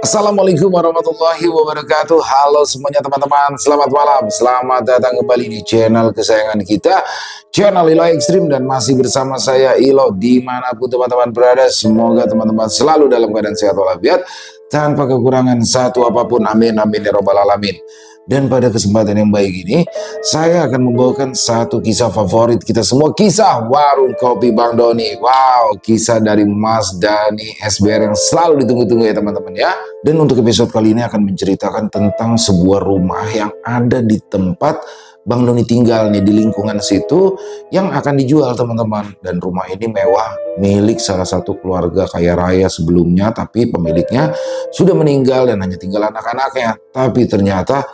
Assalamualaikum warahmatullahi wabarakatuh. Halo semuanya teman-teman, selamat malam. Selamat datang kembali di channel kesayangan kita, channel Ilo Ekstrim, dan masih bersama saya Ilo dimanapun teman-teman berada. Semoga teman-teman selalu dalam keadaan sehat walafiat, tanpa kekurangan satu apapun. Amin amin ya robbal alamin. Dan pada kesempatan yang baik ini, saya akan membawakan satu kisah favorit kita semua, kisah warung kopi Bang Doni. Wow, kisah dari Mas Dani SBR yang selalu ditunggu-tunggu ya teman-teman ya. Dan untuk episode kali ini akan menceritakan tentang sebuah rumah yang ada di tempat Bang Doni tinggal nih, di lingkungan situ, yang akan dijual teman-teman. Dan rumah ini mewah, milik salah satu keluarga kaya raya sebelumnya, tapi pemiliknya sudah meninggal dan hanya tinggal anak-anaknya. Tapi ternyata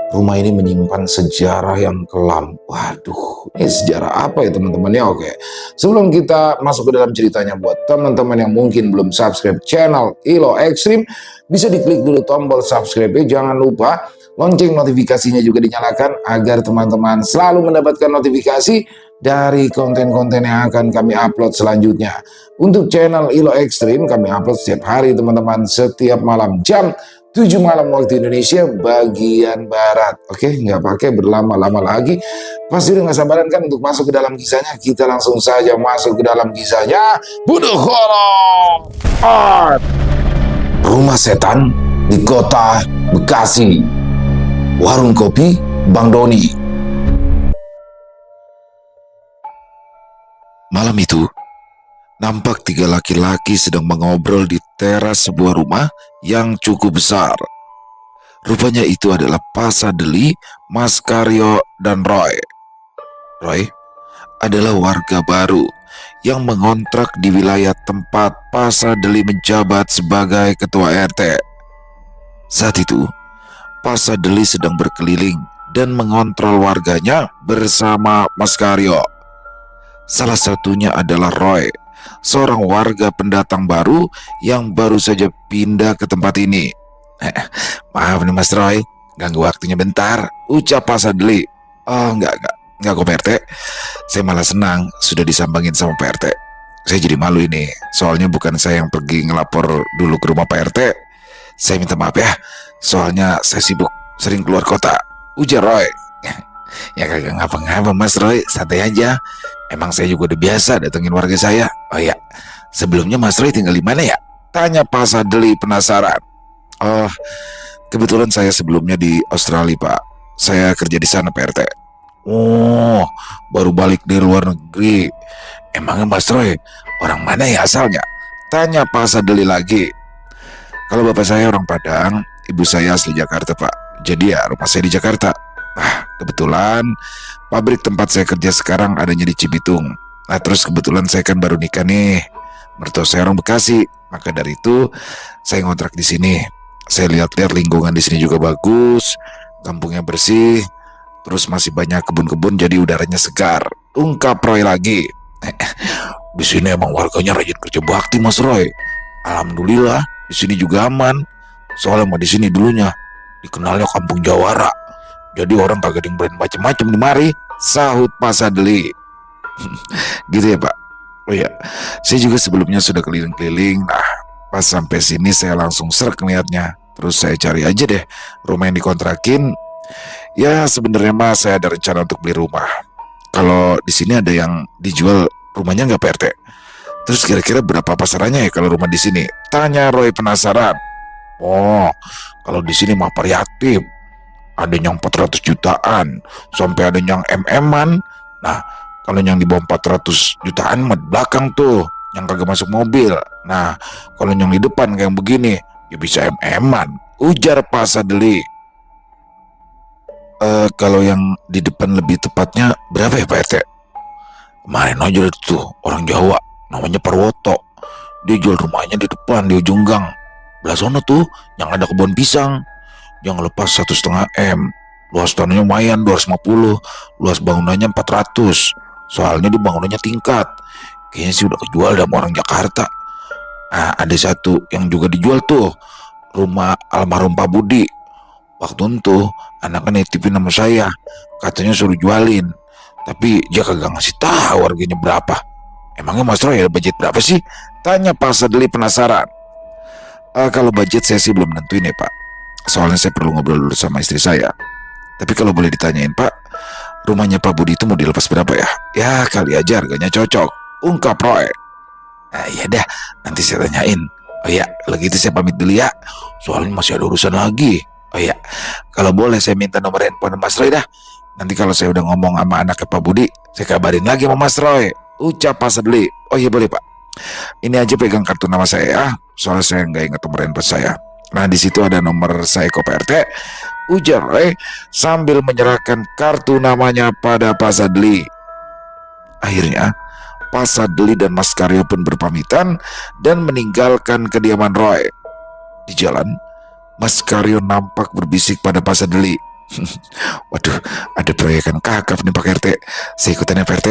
rumah ini menyimpan sejarah yang kelam. Waduh, ini sejarah apa ya teman-teman ya? Oke, sebelum kita masuk ke dalam ceritanya, buat teman-teman yang mungkin belum subscribe channel Ilo Ekstrim, bisa diklik dulu tombol subscribe-nya. Jangan lupa lonceng notifikasinya juga dinyalakan agar teman-teman selalu mendapatkan notifikasi dari konten-konten yang akan kami upload selanjutnya. Untuk channel Ilo Ekstrim kami upload setiap hari teman-teman, setiap malam jam 7 malam waktu Indonesia bagian Barat. Oke, nggak pakai berlama-lama lagi. Pasti udah nggak sabaran kan untuk masuk ke dalam kisahnya. Kita langsung saja masuk ke dalam kisahnya. Bunuh Hollow Art. Rumah setan di kota Bekasi. Warung kopi Bang Doni. Malam itu, nampak tiga laki-laki sedang mengobrol di teras sebuah rumah yang cukup besar. Rupanya itu adalah Pak Sadeli, Mas Karyo, dan Roy. Roy adalah warga baru yang mengontrak di wilayah tempat Pak Sadeli menjabat sebagai ketua RT. Saat itu, Pak Sadeli sedang berkeliling dan mengontrol warganya bersama Mas Karyo. Salah satunya adalah Roy, seorang warga pendatang baru yang baru saja pindah ke tempat ini. Maaf nih Mas Roy, ganggu waktunya bentar, ucap Pak Sadeli. Oh enggak kok Pak RT. Saya malah senang sudah disambangin sama Pak RT. Saya jadi malu ini, soalnya bukan saya yang pergi ngelapor dulu ke rumah Pak RT. Saya minta maaf ya, soalnya saya sibuk sering keluar kota, ujar Roy. Ya kagak ngapa-ngapa Mas Roy, santai aja. Emang saya juga udah biasa datengin warga saya. Oh ya, sebelumnya Mas Roy tinggal di mana ya? Tanya Pak Sadeli penasaran. Oh, kebetulan saya sebelumnya di Australia Pak. Saya kerja di sana Pak RT. Oh, baru balik dari luar negeri. Emangnya Mas Roy orang mana ya asalnya? Tanya Pak Sadeli lagi. Kalau bapak saya orang Padang, ibu saya asli Jakarta Pak. Jadi ya rumah saya di Jakarta. Nah, kebetulan pabrik tempat saya kerja sekarang adanya di Cibitung. Nah, terus kebetulan saya kan baru nikah nih. Mertua saya orang Bekasi. Maka dari itu saya ngontrak di sini. Saya lihat-lihat lingkungan di sini juga bagus, kampungnya bersih, terus masih banyak kebun-kebun jadi udaranya segar. Ungkap Roy lagi. Di sini emang warganya rajin kerja bakti Mas Roy. Alhamdulillah, di sini juga aman. Soalnya mah di sini dulunya dikenalnya kampung Jawara. Jadi orang kagak ada yang berani macem-macem di mari, sahut Pak Sadeli. Gitu ya Pak. Oh ya, saya juga sebelumnya sudah keliling-keliling. Nah, pas sampai sini saya langsung serak ngeliatnya. Terus saya cari aja deh rumah yang dikontrakin. Ya sebenarnya mah saya ada rencana untuk beli rumah. Kalau di sini ada yang dijual rumahnya nggak Pak RT? Terus kira-kira berapa pasarannya ya kalau rumah di sini? Tanya Roy penasaran. Oh, kalau di sini mah variatif. Ada yang 400 jutaan, sampai ada yang MM-an. Nah, kalau yang di bawah 400 jutaan mah belakang tuh, yang kagak masuk mobil. Nah, kalau yang di depan kayak begini, ya bisa MM-an, ujar Pak Sadeli. Kalau yang di depan lebih tepatnya berapa ya Pak RT? Kemarin aja tuh orang Jawa, namanya Parwoto. Dia jual rumahnya di depan, di ujung gang. Belah sono tuh, yang ada kebun pisang. Yang lepas 1,5 M. Luas tanahnya lumayan 250, luas bangunannya 400. Soalnya di bangunannya tingkat. Kayaknya sih udah kejual sama orang Jakarta. Nah, ada satu yang juga dijual tuh, rumah almarhum Pak Budi. Waktu itu anaknya nitipin nama saya, katanya suruh jualin. Tapi dia kagak ngasih tahu harganya berapa. Emangnya Mas Roy ada budget berapa sih? Tanya Pak Sadeli penasaran. Kalau budget saya sih belum nentuin ya Pak. Soalnya saya perlu ngobrol dulu sama istri saya. Tapi kalau boleh ditanyain Pak, rumahnya Pak Budi itu mau dilepas berapa ya? Ya kali aja harganya cocok. Ungkap Roy. Iya dah, nanti saya tanyain. Oh iya, kalau gitu saya pamit dulu ya. Soalnya masih ada urusan lagi. Oh iya, kalau boleh saya minta nomor handphone Mas Roy dah. Nanti kalau saya udah ngomong sama anaknya Pak Budi, saya kabarin lagi sama Mas Roy. Ucap Pak Sedli. Oh iya boleh Pak. Ini aja pegang kartu nama saya ya. Soalnya saya nggak ingat nomor handphone saya. Nah di situ ada nomor saya ke PRT. Ujar Roy sambil menyerahkan kartu namanya pada Pak Sadli. Akhirnya Pak Sadli dan Mas Karyo pun berpamitan dan meninggalkan kediaman Roy. Di jalan, Mas Karyo nampak berbisik pada Pak Sadli. Waduh, ada proyekan kakap nih Pak RT. Saya ikutan ya Pak RT.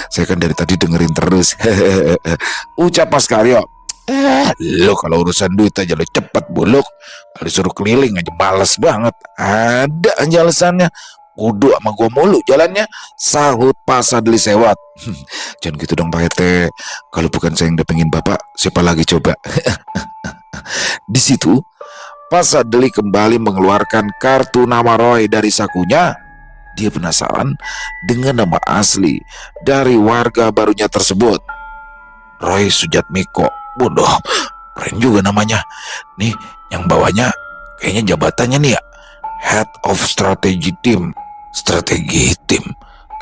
Saya kan dari tadi dengerin terus. Ucap Mas Karyo. Lo kalau urusan duit aja lo cepet buluk. Kalau disuruh keliling aja males banget. Ada aja alasannya. Kudu sama gua mulu jalannya. Sahut Pak Sadli sewot. Jangan gitu dong Pak RT. Kalau bukan saya yang dapengin Bapak, siapa lagi coba? Di situ Pak Sadli kembali mengeluarkan kartu nama Roy dari sakunya. Dia penasaran dengan nama asli dari warga barunya tersebut. Roy Sujatmiko. Bodoh, keren juga namanya. Nih, yang bawahnya kayaknya jabatannya nih ya, Head of Strategy Team. Strategi tim.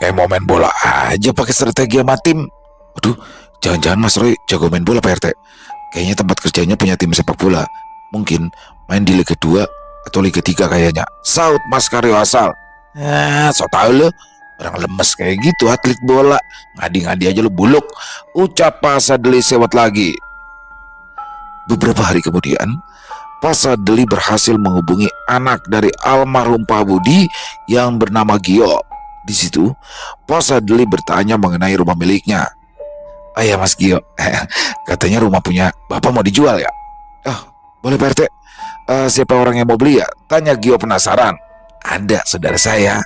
Kayak mau main bola aja pakai strategi sama tim. Waduh, jangan-jangan Mas Roy jago main bola Pak RT. Kayaknya tempat kerjanya punya tim sepak bola. Mungkin main di Liga 2 atau Liga 3 kayaknya. Saut Mas Karyo asal. So tau lo. Orang lemes kayak gitu atlet bola. Ngadi-ngadi aja lo buluk. Ucap Pak Sadli sewot lagi. Beberapa hari kemudian, Pak Sadli berhasil menghubungi anak dari almarhum Pak Budi yang bernama Gio. Di situ, Pak Sadli bertanya mengenai rumah miliknya. Oh ya Mas Gio, katanya rumah punya Bapak mau dijual ya? Oh, boleh Pak RT. Siapa orang yang mau beli ya? Tanya Gio penasaran. Ada saudara saya.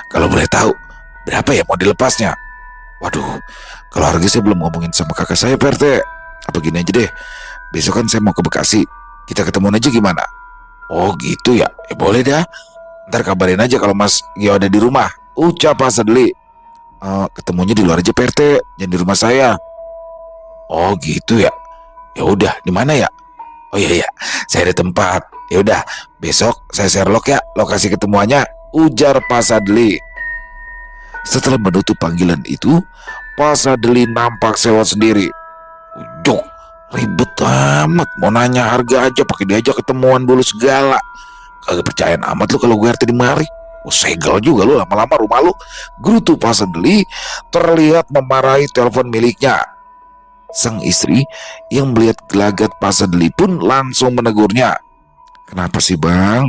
Kalau boleh tahu, berapa ya mau dilepasnya? Waduh, kalau harga saya belum ngomongin sama kakak saya Pak RT. Apa gini aja deh, besok kan saya mau ke Bekasi. Kita ketemuan aja gimana? Oh gitu ya, boleh dah. Ntar kabarin aja kalau Mas Gio ada di rumah. Ucap Pak Sadli. Ketemunya di luar aja Pak RT, jangan di rumah saya. Oh gitu ya. Ya udah, di mana ya? Oh iya, saya ada tempat. Ya udah, besok saya share log ya lokasi ketemuannya. Ujar Pak Sadli. Setelah menutup panggilan itu, Pak Sadli nampak sewot sendiri. Jok, ribet amat. Mau nanya harga aja pakai diajak ketemuan dulu segala. Kagak percayaan amat lu kalau gue RT di mari. Segel juga lu lama-lama rumah lu. Gerutu Pak Sadli terlihat memarahi telepon miliknya. Sang istri yang melihat gelagat Pak Sadli pun langsung menegurnya. Kenapa sih bang?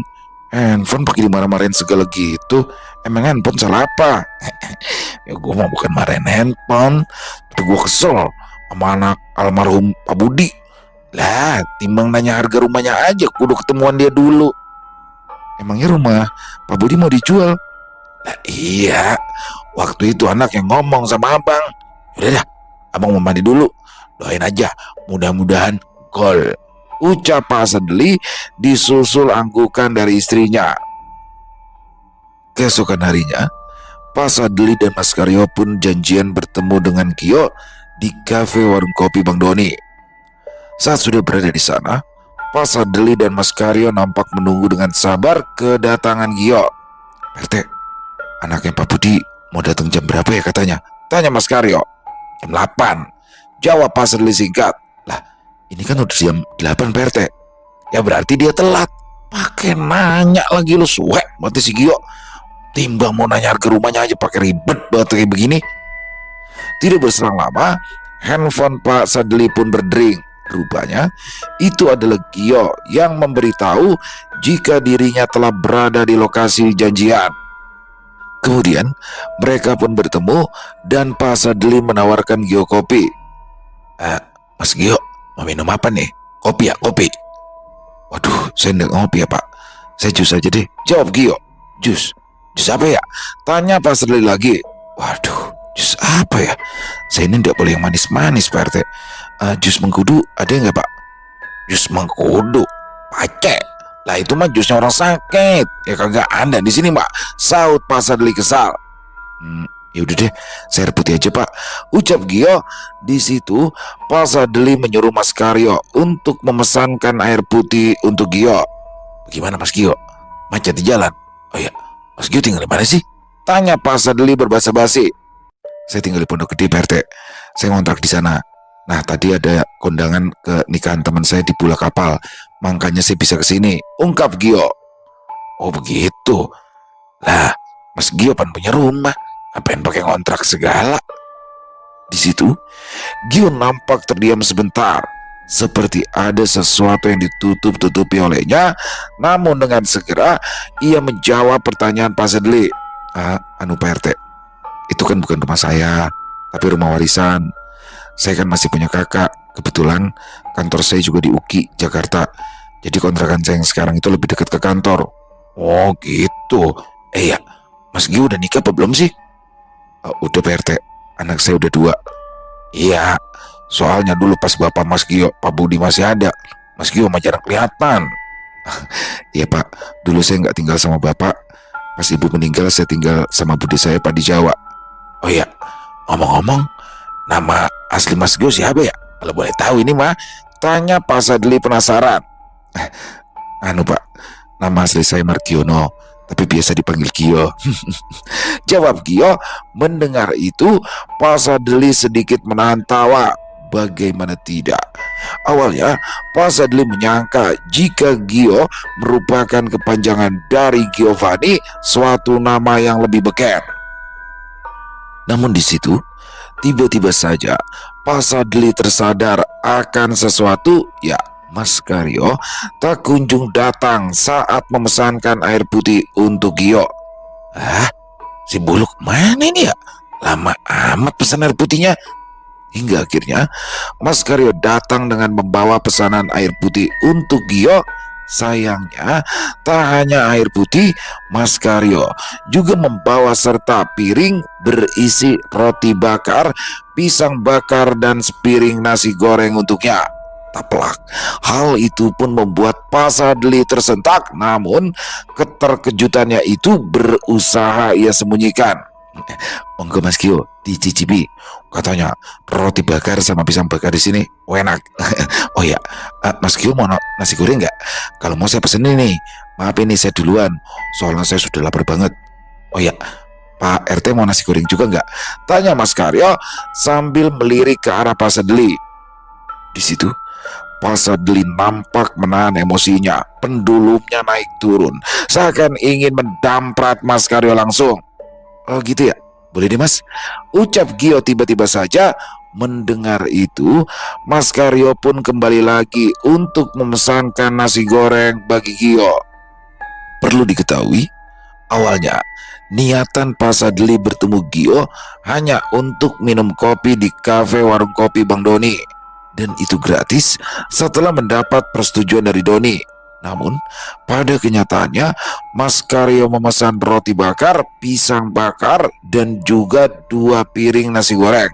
Handphone pakai dimarah-marahin segala gitu. Emang handphone salah apa? Ya gue mau bukan marahin handphone, tapi gue kesel sama anak almarhum Pak Budi. Lah, timbang nanya harga rumahnya aja, kudu ketemuan dia dulu. Emangnya rumah Pak Budi mau dijual? Lah iya, waktu itu anak yang ngomong sama abang. Udah dah, abang mau mandi dulu. Doain aja, mudah-mudahan gol. Ucap Pak Sadli disusul anggukan dari istrinya. Keesokan harinya, Pak Sadli dan Mas Karyo pun janjian bertemu dengan Gio di kafe warung kopi Bang Doni. Saat sudah berada di sana, Pak Sadli dan Mas Karyo nampak menunggu dengan sabar kedatangan Gio. RT, anaknya Pak Budi mau datang jam berapa ya katanya? Tanya Mas Karyo. Jam 8. Jawab Pak Sadli singkat. Lah, ini kan udah jam 8 Pak RT. Ya berarti dia telat. Pakai nanya lagi lu, suek mati si Gio. Timbang mau nanya harga rumahnya aja pakai ribet banget kayak begini. Tidak berselang lama, handphone Pak Sadli pun berdering. Rupanya itu adalah Gio yang memberitahu jika dirinya telah berada di lokasi janjian. Kemudian mereka pun bertemu dan Pak Sadli menawarkan Gio kopi. Mas Gio, mau minum apa nih? Kopi ya, kopi. Waduh, saya nggak ngopi ya Pak. Saya jus aja deh. Jawab Gio. Jus. Jus apa ya? Tanya Pak Sadli lagi. Waduh, jus apa ya? Saya ini tidak boleh yang manis-manis Pak RT. Jus mengkudu ada nggak Pak? Jus mengkudu, pacek. Lah itu mah jusnya orang sakit. Ya kagak ada di sini, Mbak. Saut Pak Sadli kesal. Ya udah deh, saya air putih aja, Pak, ucap Gio. Di situ Pak Sadli menyuruh Mas Karyo untuk memesankan air putih untuk Gio. Gimana Mas Gio? Macet di jalan? Oh ya, Mas Gio tinggal di mana sih? Tanya Pak Sadli berbahasa basi. Saya tinggal di Pondok Gede, Pak RT. Saya ngontrak di sana. Nah, tadi ada kondangan ke nikahan teman saya di Pulau Kapal. Makanya saya bisa ke sini, ungkap Gio. Oh begitu. Lah, Mas Gio pan punya rumah. Apain pakai ngontrak segala? Di situ, Gio nampak terdiam sebentar, seperti ada sesuatu yang ditutup-tutupi olehnya. Namun dengan segera ia menjawab pertanyaan Pak Sadli. Pak RT, itu kan bukan rumah saya, tapi rumah warisan. Saya kan masih punya kakak. Kebetulan kantor saya juga di UKI, Jakarta. Jadi kontrakan saya yang sekarang itu lebih dekat ke kantor. Oh gitu. Ya, Mas Gio udah nikah apa belum sih? Udah Pak RT, anak saya udah 2. Iya, soalnya dulu pas bapak Mas Gio, Pak Budi masih ada, Mas Gio mah jarang kelihatan. Iya Pak, dulu saya nggak tinggal sama bapak. Pas ibu meninggal saya tinggal sama budi saya Pak di Jawa. Oh iya, ngomong-ngomong, nama asli Mas Gio siapa ya? Kalau boleh tahu ini mah, tanya Pak Sadli penasaran. Pak, nama asli saya Margiono, tapi biasa dipanggil Gio. Jawab Gio. Mendengar itu, Pak Sadli sedikit menahan tawa. Bagaimana tidak? Awalnya, Pak Sadli menyangka jika Gio merupakan kepanjangan dari Giovanni, suatu nama yang lebih beken. Namun di situ, tiba-tiba saja Pak Sadli tersadar akan sesuatu. Ya, Mas Karyo tak kunjung datang saat memesankan air putih untuk Gio. Si Buluk mana ini ya? Lama amat pesan air putihnya. Hingga akhirnya Mas Karyo datang dengan membawa pesanan air putih untuk Gio. Sayangnya tak hanya air putih, Mas Karyo juga membawa serta piring berisi roti bakar, pisang bakar, dan sepiring nasi goreng untuknya. Taplak. Hal itu pun membuat Pak Sadli tersentak, namun keterkejutannya itu berusaha ia sembunyikan. Monggo Mas Gio, dicicipi. Katanya roti bakar sama pisang bakar di sini enak. Oh ya, Mas Gio mau nasi goreng nggak? Kalau mau saya pesen ini. Maaf ini saya duluan, soalnya saya sudah lapar banget. Oh ya, Pak RT mau nasi goreng juga nggak? Tanya Mas Karyo sambil melirik ke arah Pak Sadli. Di situ Pak Sadli nampak menahan emosinya. Pendulumnya naik turun, seakan ingin mendamprat Mas Karyo langsung. Oh gitu ya, boleh deh Mas, ucap Gio tiba-tiba saja. Mendengar itu, Mas Karyo pun kembali lagi untuk memesankan nasi goreng bagi Gio. Perlu diketahui, awalnya niatan Pak Sadli bertemu Gio hanya untuk minum kopi di kafe warung kopi Bang Doni, dan itu gratis setelah mendapat persetujuan dari Doni. Namun pada kenyataannya Mas Karyo memesan roti bakar, pisang bakar, dan juga 2 piring nasi goreng.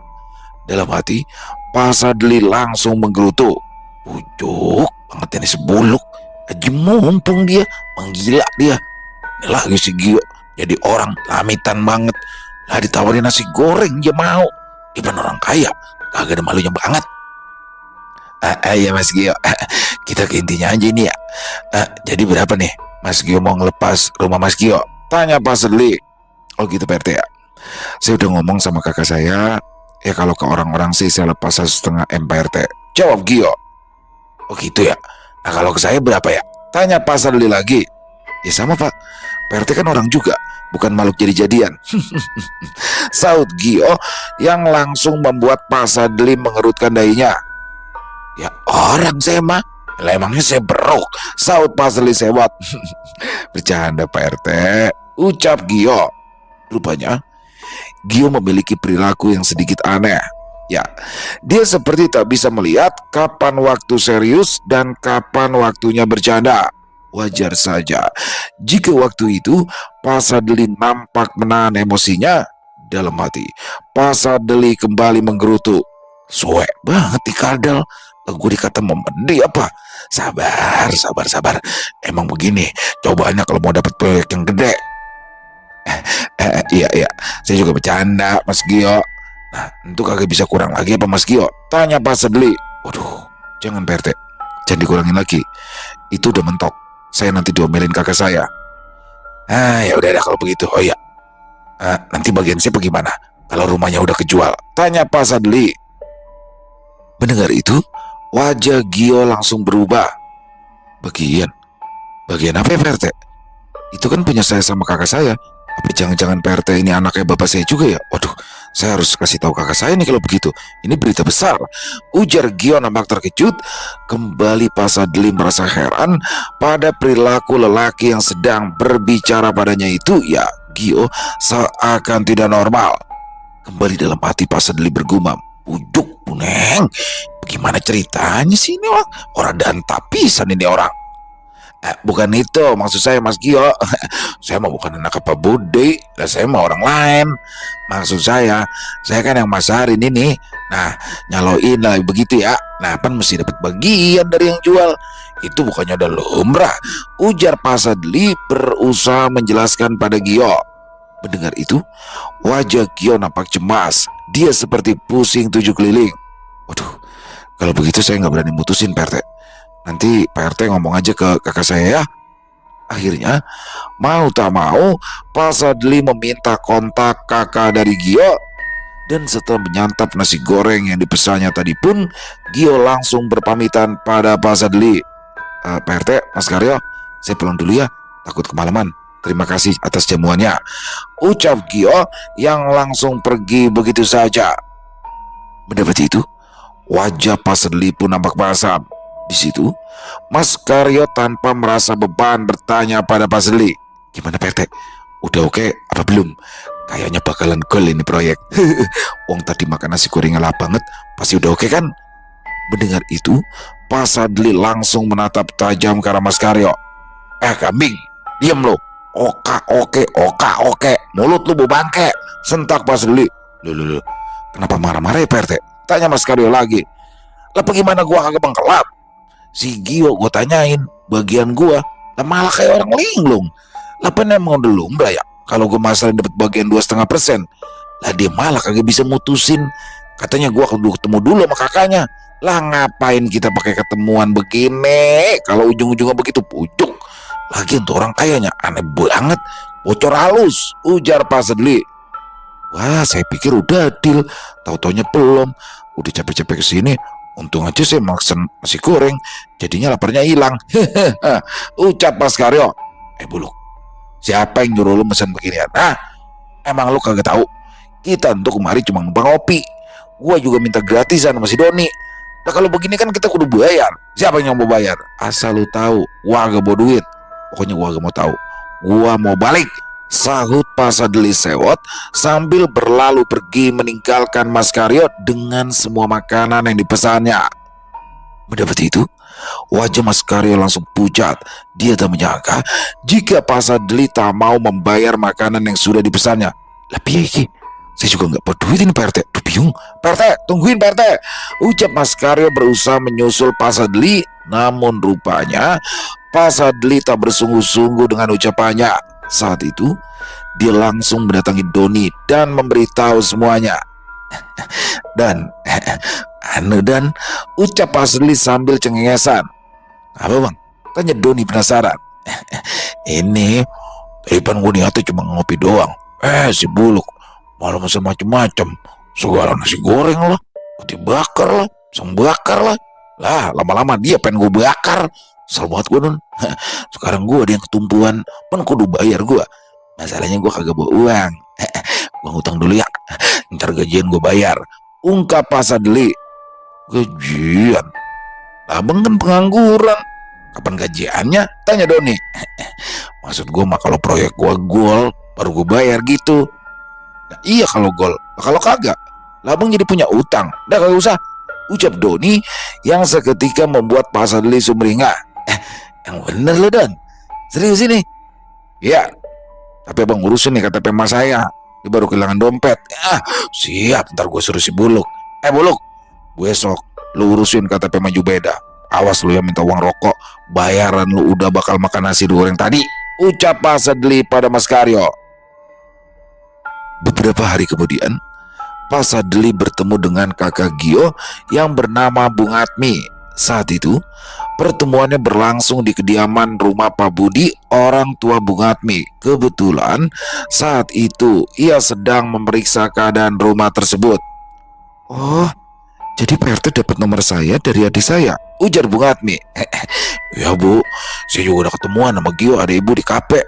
Dalam hati Pak Sadli langsung menggerutu. Bujuk banget ini sebuluk. Aji mumpung dia, menggila dia. Ini lagi si Gio jadi orang lamitan banget. Lah ditawarin nasi goreng dia mau. Dia bener orang kaya, kagak ada malunya banget. Ya Mas Gio, kita ke intinya aja ini ya. Jadi berapa nih Mas Gio mau ngelepas rumah Mas Gio? Tanya Pak Sadli. Oh gitu Pak RT ya. Saya udah ngomong sama kakak saya. Ya kalau ke orang-orang sih saya lepas 1,5 M Pak RT. Jawab Gio. Oh gitu ya. Nah kalau ke saya berapa ya? Tanya Pak Sadli lagi. Ya sama Pak, Pak RT kan orang juga, bukan makhluk jadi-jadian. Saut Gio yang langsung membuat Pak Sadli mengerutkan dahinya. Ya orang saya mah, lah emangnya saya beruk, saut Pak Sadli sewot. Bercanda Pak RT, ucap Gio. Rupanya Gio memiliki perilaku yang sedikit aneh. Ya, dia seperti tak bisa melihat kapan waktu serius dan kapan waktunya bercanda. Wajar saja jika waktu itu Pak Sadli nampak menahan emosinya. Dalam hati Pak Sadli kembali menggerutu. Suek banget di kadal. Gue dikata memedi apa? Sabar, sabar, sabar. Emang begini, cobaannya kalau mau dapat proyek yang gede. Iya, iya. Saya juga bercanda, Mas Gio. Nah, itu kagak bisa kurang lagi apa Mas Gio? Tanya Pak Sedli. Waduh, jangan Pak RT. Jangan dikurangin lagi. Itu udah mentok. Saya nanti diomelin kakak saya. Ya udah kalau begitu. Oh iya. Nanti bagian saya bagaimana? Kalau rumahnya udah kejual. Tanya Pak Sadli. Mendengar itu, wajah Gio langsung berubah. Bagian? Bagian apa ya Pak RT? Itu kan punya saya sama kakak saya. Apa jangan-jangan Pak RT ini anaknya bapak saya juga ya? Waduh, saya harus kasih tahu kakak saya nih kalau begitu. Ini berita besar. Ujar Gio nampak terkejut. Kembali Pak Sadli merasa heran pada perilaku lelaki yang sedang berbicara padanya itu. Ya, Gio seakan tidak normal. Kembali dalam hati Pak Sadli bergumam. Ujuk buneng, bagaimana ceritanya sih ini orang? Orang dan tapisan ini orang. Bukan itu maksud saya Mas Gio. Saya mau bukan anak apa Budi, dan saya mau orang lain. Maksud saya kan yang masarin ini. Nah, nyaloin lah begitu ya. Nah, kan mesti dapat bagian dari yang jual. Itu bukannya udah lumrah. Ujar Pak Sadli berusaha menjelaskan pada Gio. Mendengar itu, wajah Gio nampak cemas. Dia seperti pusing 7 keliling. Waduh, kalau begitu saya nggak berani mutusin Pak RT. Nanti Pak RT ngomong aja ke kakak saya ya. Akhirnya, mau tak mau, Pak Sadli meminta kontak kakak dari Gio. Dan setelah menyantap nasi goreng yang dipesannya tadi pun, Gio langsung berpamitan pada Pak Sadli. Pak RT, Mas Karyo, saya pulang dulu ya, takut kemalaman. Terima kasih atas jamuannya, ucap Gio yang langsung pergi begitu saja. Mendapat itu, wajah Pak Sadli pun nampak basam. Di situ, Mas Karyo tanpa merasa beban bertanya pada Pak Sadli. Gimana Pak RT? Udah oke apa belum? Kayaknya bakalan gol ini proyek. Wong tadi makan nasi gorengnya lah banget, pasti udah oke kan? Mendengar itu, Pak Sadli langsung menatap tajam ke arah Mas Karyo. Kambing, diam lo. Oke. Mulut lu bangke. Sentak Pak Sadli. Loh. Kenapa marah-marah ya Pak RT? Tanya Mas Karyo lagi. Lah bagaimana gua kagak bengkelap? Si Gio gue tanyain bagian gue, lah malah kayak orang linglung. Lah pen emang udah lumrah ya kalau gue masalah dapat bagian 2,5%. Lah dia malah kagak bisa mutusin. Katanya gue kudu ketemu dulu sama kakaknya. Lah ngapain kita pakai ketemuan begini kalau ujung-ujungnya begitu pucuk. Lagi untuk orang kayaknya aneh banget. Bocor halus, ujar Pak Sadli. Wah, saya pikir udah deal, tau-taunya belum. Udah capek-capek kesini, untung aja saya makan nasi goreng, jadinya laparnya hilang. Ucap Mas Karyo. Buluk, siapa yang nyuruh lu mesen beginian? Emang lu kagak tahu? Kita untuk kemari cuma numpang ngopi. Gua juga minta gratisan sama si Doni. Nah kalau begini kan kita kudu bayar. Siapa yang mau bayar? Asal lu tahu, gua gak mau duit. Pokoknya gua gak mau tahu. Gua mau balik, sahut Pak Sadli sewot sambil berlalu pergi meninggalkan Mas Karyo dengan semua makanan yang dipesannya. Mendapat itu, wajah Mas Karyo langsung pucat. Dia tak menyangka jika Pak Sadli tak mau membayar makanan yang sudah dipesannya. Lah piye? Saya juga nggak berduit ini Pak RT. Bingung. Pak RT, tungguin Pak RT. Ucap Mas Karyo berusaha menyusul Pak Sadli. Namun rupanya Pak Sadli tak bersungguh-sungguh dengan ucapannya. Saat itu, dia langsung mendatangi Doni dan memberitahu semuanya. Dan ucap Pak Sadli sambil cengengesan. Apa bang? Tanya Doni penasaran. Ini depan gue niatnya cuma ngopi doang. Si Buluk malah mesen macem-macem. Segala nasi goreng lah, roti bakar lah, pisang bakar lah. Lah lama-lama dia pengen gue bakar. Kesel banget gue Don. Sekarang gue ada yang ketumpuan, kan kudu bayar gue. Masalahnya gue kagak bawa uang. Gue ngutang dulu ya, ntar gajian gue bayar, ungkap Pak Sadli. Gajian? Abang kan pengangguran, kapan gajiannya? Tanya Doni. Maksud gue mah kalau proyek gue gol baru gue bayar gitu. Nah, iya kalau gol, kalau kagak lah abang jadi punya utang. Udah kagak usah, ucap Doni yang seketika membuat Pak Sadli sumringah. Yang bener lo Don, serius ini? Ya, tapi abang urusin nih KTP emas saya. Dia baru kehilangan dompet. Siap, ntar gue suruh si Buluk. Buluk, besok lu urusin KTP maju beda. Awas lu yang minta uang rokok, bayaran lu udah bakal makan nasi goreng tadi, ucap Pak Sadli pada Mas Karyo. Beberapa hari kemudian, Pak Sadli bertemu dengan kakak Gio yang bernama Bung Atmi. Saat itu, pertemuannya berlangsung di kediaman rumah Pak Budi, orang tua Bung Atmi. Kebetulan, saat itu ia sedang memeriksa keadaan rumah tersebut. Oh, jadi Pak RT dapat nomor saya dari adik saya, ujar Bung Atmi. Ya Bu, saya juga udah ketemuan sama Gio, ada ibu di kafe.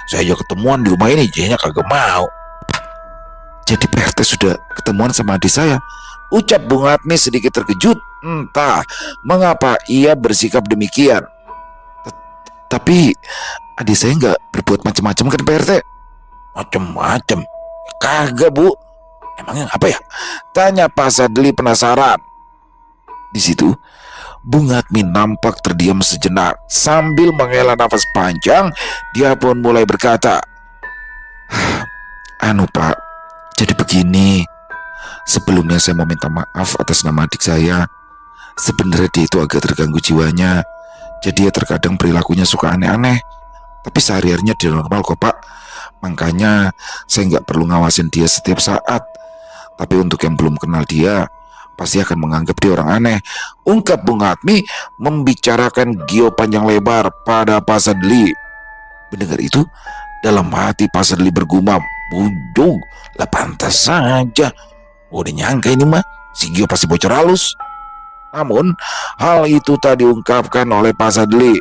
Saya juga ketemuan di rumah ini, jadinya kagak mau. Jadi Pak RT sudah ketemuan sama adik saya, ucap Bung Atmi sedikit terkejut. Entah mengapa ia bersikap demikian. Tapi adik saya nggak berbuat macam-macam kan Pak RT? Macam-macam? Kagak Bu. Emangnya apa ya? Tanya Pak Sadli penasaran. Di situ Bung Atmi nampak terdiam sejenak. Sambil menghela nafas panjang, dia pun mulai berkata, Anu Pak, jadi begini. Sebelumnya saya mau minta maaf atas nama adik saya. Sebenarnya dia itu agak terganggu jiwanya. Jadi ya terkadang perilakunya suka aneh-aneh. Tapi sehari-harinya dia normal kok Pak. Makanya saya nggak perlu ngawasin dia setiap saat. Tapi untuk yang belum kenal dia, pasti akan menganggap dia orang aneh, ungkap Bung Atmi membicarakan Gio panjang lebar pada Pak Sadli. Mendengar itu, dalam hati Pak Sadli bergumam, bujung, lah pantas saja. Udah nyangka ini mah, si Gio pasti bocor halus. Namun, hal itu tak diungkapkan oleh Pak Sadli.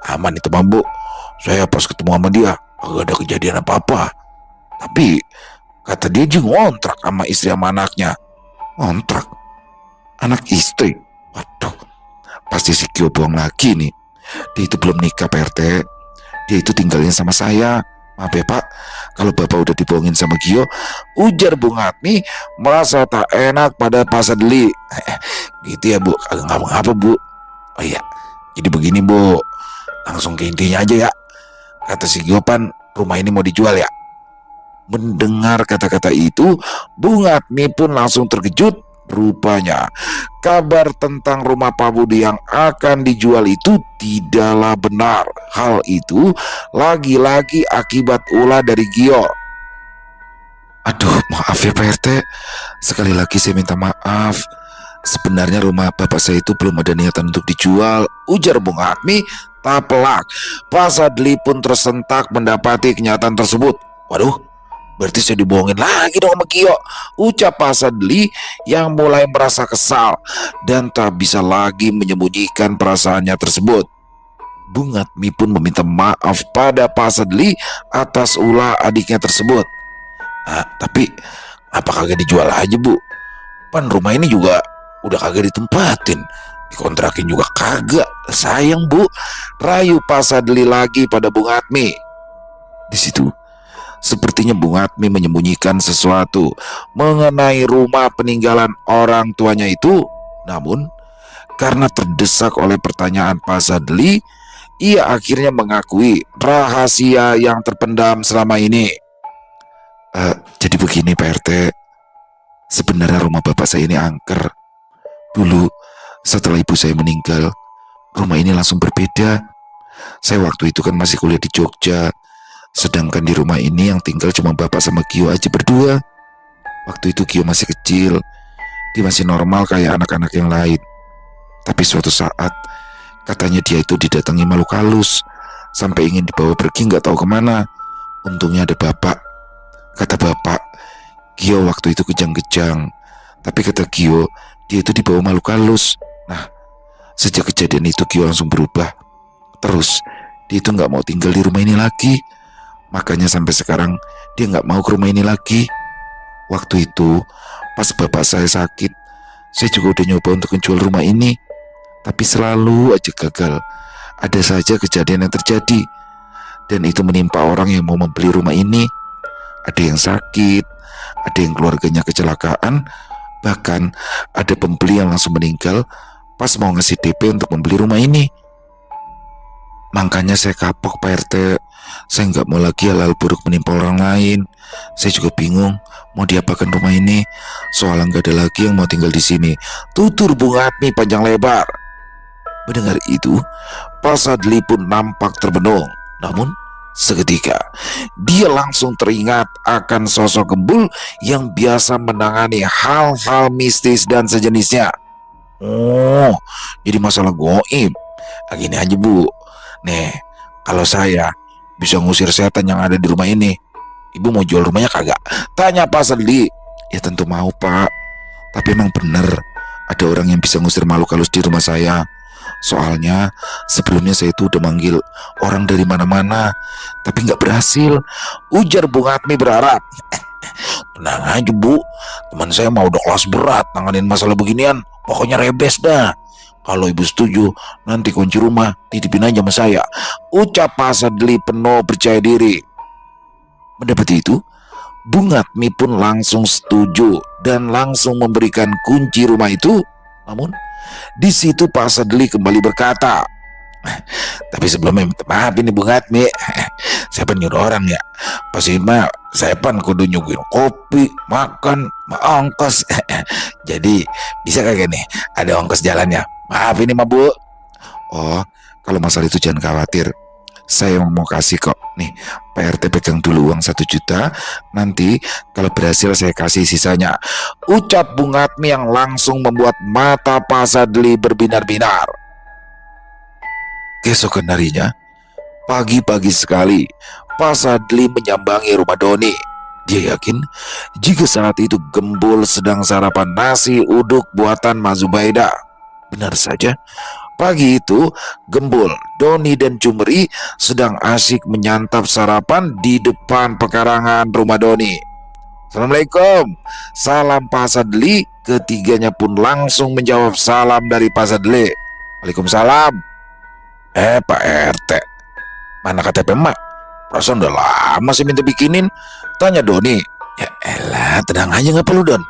Aman itu Bambu, saya pas ketemu sama dia, agak ada kejadian apa-apa. Tapi, kata dia juga ngontrak sama istri sama anaknya. Ngontrak? Anak istri? Waduh, pasti si Gio bohong lagi nih. Dia itu belum nikah Pak RT. Dia itu tinggalnya sama saya. Maaf ya Pak, kalau Bapak udah dibohongin sama Gio, ujar Bung Atmi merasa tak enak pada Pak Sadli. Gitu ya Bu, kagak ngapa-ngapa Bu. Oh iya, jadi begini Bu, langsung ke intinya aja ya. Kata si Gio Pan, rumah ini mau dijual ya. Mendengar kata-kata itu, Bung Atmi pun langsung terkejut. Rupanya kabar tentang rumah Pak Budi yang akan dijual itu tidaklah benar. Hal itu lagi-lagi akibat ulah dari Gio. Aduh, maaf ya Pak RT. Sekali lagi saya minta maaf. Sebenarnya rumah bapak saya itu belum ada niatan untuk dijual, ujar Bung Atmi tak pelak. Pak Sadli pun tersentak mendapati kenyataan tersebut. Waduh, berarti saya dibohongin lagi dong sama Gio, ucap Pak Sadli yang mulai merasa kesal dan tak bisa lagi menyembunyikan perasaannya tersebut. Bung Atmi pun meminta maaf pada Pak Sadli atas ulah adiknya tersebut. Tapi apa kagak dijual aja Bu? Pan rumah ini juga udah kagak ditempatin, dikontrakin juga kagak. Sayang Bu, rayu Pak Sadli lagi pada Bung Atmi. Di situ sepertinya Bung Atmi menyembunyikan sesuatu mengenai rumah peninggalan orang tuanya itu. Namun, karena terdesak oleh pertanyaan Pak Sadli, ia akhirnya mengakui rahasia yang terpendam selama ini. Jadi begini Pak RT, sebenarnya rumah bapak saya ini angker. Dulu, setelah ibu saya meninggal, rumah ini langsung berbeda. Saya waktu itu kan masih kuliah di Jogja. Sedangkan di rumah ini yang tinggal cuma bapak sama Gio aja berdua. Waktu itu Gio masih kecil, dia masih normal kayak anak-anak yang lain. Tapi suatu saat, katanya dia itu didatangi makhluk halus, sampai ingin dibawa pergi gak tahu kemana. Untungnya ada bapak. Kata bapak, Gio waktu itu kejang-kejang. Tapi kata Gio, dia itu dibawa makhluk halus. Nah, sejak kejadian itu Gio langsung berubah. Terus, dia itu gak mau tinggal di rumah ini lagi. Makanya sampai sekarang dia gak mau ke rumah ini lagi. Waktu itu pas bapak saya sakit, saya juga udah nyoba untuk menjual rumah ini, tapi selalu aja gagal. Ada saja kejadian yang terjadi, dan itu menimpa orang yang mau membeli rumah ini. Ada yang sakit, ada yang keluarganya kecelakaan, bahkan ada pembeli yang langsung meninggal pas mau ngasih DP untuk membeli rumah ini. Makanya saya kapok Pak RT. Saya nggak mau lagi hal-hal buruk menimpa orang lain. Saya juga bingung mau diapakan rumah ini. Soalnya nggak ada lagi yang mau tinggal di sini. Tutur Bung Atmi panjang lebar. Mendengar itu, Pak Sadli pun nampak terbenung. Namun, seketika dia langsung teringat akan sosok Gembul yang biasa menangani hal-hal mistis dan sejenisnya. Oh, jadi masalah goib. Gini aja Bu, nih kalau saya bisa ngusir setan yang ada di rumah ini, Ibu mau jual rumahnya kagak? Tanya Pak Sadli. Ya tentu mau Pak, tapi emang bener ada orang yang bisa ngusir makhluk halus di rumah saya. Soalnya sebelumnya saya itu udah manggil orang dari mana-mana, tapi nggak berhasil. Ujar Bung Atmi berharap. Tenang aja Bu, teman saya mau udah kelas berat nanganin masalah beginian. Pokoknya rebes dah. Kalau Ibu setuju, nanti kunci rumah titipin aja sama saya. Ucap Pak Sadli penuh percaya diri. Mendapat itu, Bung Atmi pun langsung setuju dan langsung memberikan kunci rumah itu. Namun, di situ Pak Sadli kembali berkata, tapi sebelumnya minta maaf ini Bung Atmi, saya pan nyuruh orang ya. Pas mah saya pan kudu nyuguhin kopi, makan, ongkos. Jadi bisa kagak nih ada ongkos jalannya? Maaf ini mah Bu. Oh, kalau masalah itu jangan khawatir. Saya mau kasih kok. Nih, Pak RT pegang dulu uang 1 juta. Nanti kalau berhasil saya kasih sisanya. Ucap Bung Atmi yang langsung membuat mata Pak Sadli berbinar-binar. Keesokan harinya, pagi-pagi sekali, Pak Sadli menyambangi rumah Doni. Dia yakin jika saat itu Gembul sedang sarapan nasi uduk buatan Mas Zubaida. Benar saja, pagi itu Gembul, Doni dan Cumri sedang asik menyantap sarapan di depan pekarangan rumah Doni. Assalamualaikum, salam Pak Sadli. Ketiganya pun langsung menjawab salam dari Pak Sadli. Waalaikumsalam. Pak RT, mana KTP emak? Perasaan udah lama sih minta bikinin. Tanya Doni. Ya elah, tenang aja gak perlu Don.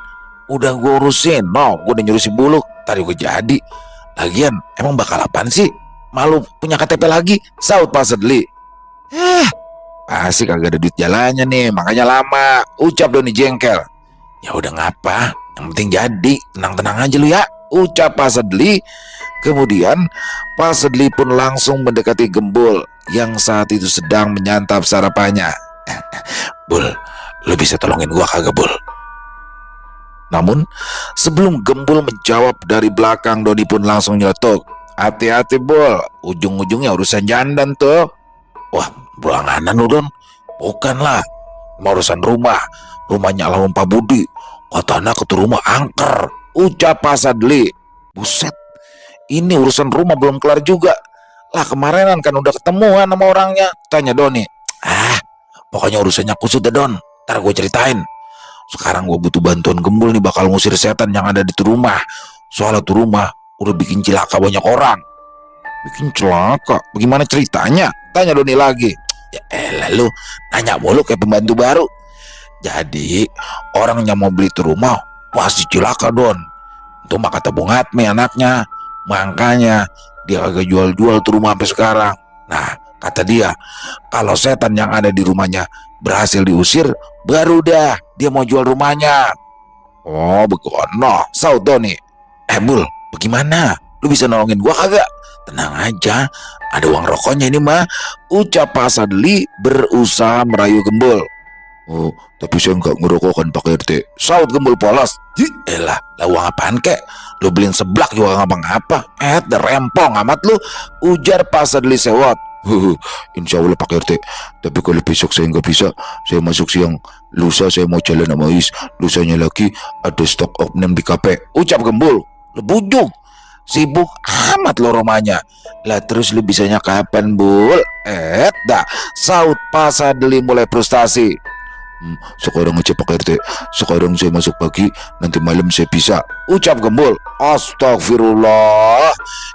Udah gue urusin, gue udah nyuruh si Buluk. Tadi gue jadi. Lagian, emang bakal apaan sih? Malu punya KTP lagi? Saut Pak Sadli. Pasti kagak ada duit jalannya nih, makanya lama. Ucap Doni jengkel. Ya udah ngapa, yang penting jadi. Tenang-tenang aja lu ya. Ucap Pak Sadli. Kemudian Pak Sadli pun langsung mendekati Gembul yang saat itu sedang menyantap sarapannya. Bul, lu bisa tolongin gua kagak Bul? Namun sebelum Gembul menjawab dari belakang, Doni pun langsung nyeletuk. Hati-hati Bul, ujung-ujungnya urusan jandan tuh. Wah, beranganan lu Don. Bukan lah, urusan rumah. Rumahnya almarhum Pak Budi. Katanya ketua rumah angker. Ucap Pak Sadli. Buset, ini urusan rumah belum kelar juga. Lah kemarinan kan udah ketemuan sama orangnya. Tanya Doni. Pokoknya urusannya kusut dah Don. Ntar gue ceritain. Sekarang gue butuh bantuan Gembul nih bakal ngusir setan yang ada di tuh rumah. Soalnya tuh rumah udah bikin celaka banyak orang. Bikin celaka? Bagaimana ceritanya? Tanya Doni lagi. Ya elah lu, nanya mulu kayak pembantu baru. Jadi orang yang mau beli tuh rumah pasti celaka Don. Itu mah kata Bung Atmi anaknya. Makanya dia agak jual-jual tuh rumah sampai sekarang. Nah, kata dia, kalau setan yang ada di rumahnya berhasil diusir, baru dah dia mau jual rumahnya. Oh, begono, saut Doni. Bul, bagaimana? Lu bisa nolongin gua kagak? Tenang aja, ada uang rokoknya ini mah. Ucap Pak Sadli berusaha merayu Gembul. Oh, tapi saya nggak ngerokok kan Pak RT. Saut Gembul polos. Elah, lah uang apaan kek? Lu beliin seblak juga ngapa-ngapa. Rempong amat lu. Ujar Pak Sadli sewot. Insya Allah Pak RT. Tapi kalau besok saya nggak bisa, saya masuk siang. Lusa saya mau jalan sama Is. Lusanya lagi ada stok opname di KP. Ucap Gembul. Lu bujuk. Sibuk amat lo rumahnya. Lah terus lu bisanya kapan Bul? Dah. Saut Pak Sadli mulai frustasi. Sekarang aja Pak RT. Sekarang saya masuk pagi, nanti malam saya bisa. Ucap Gembul. Astagfirullah.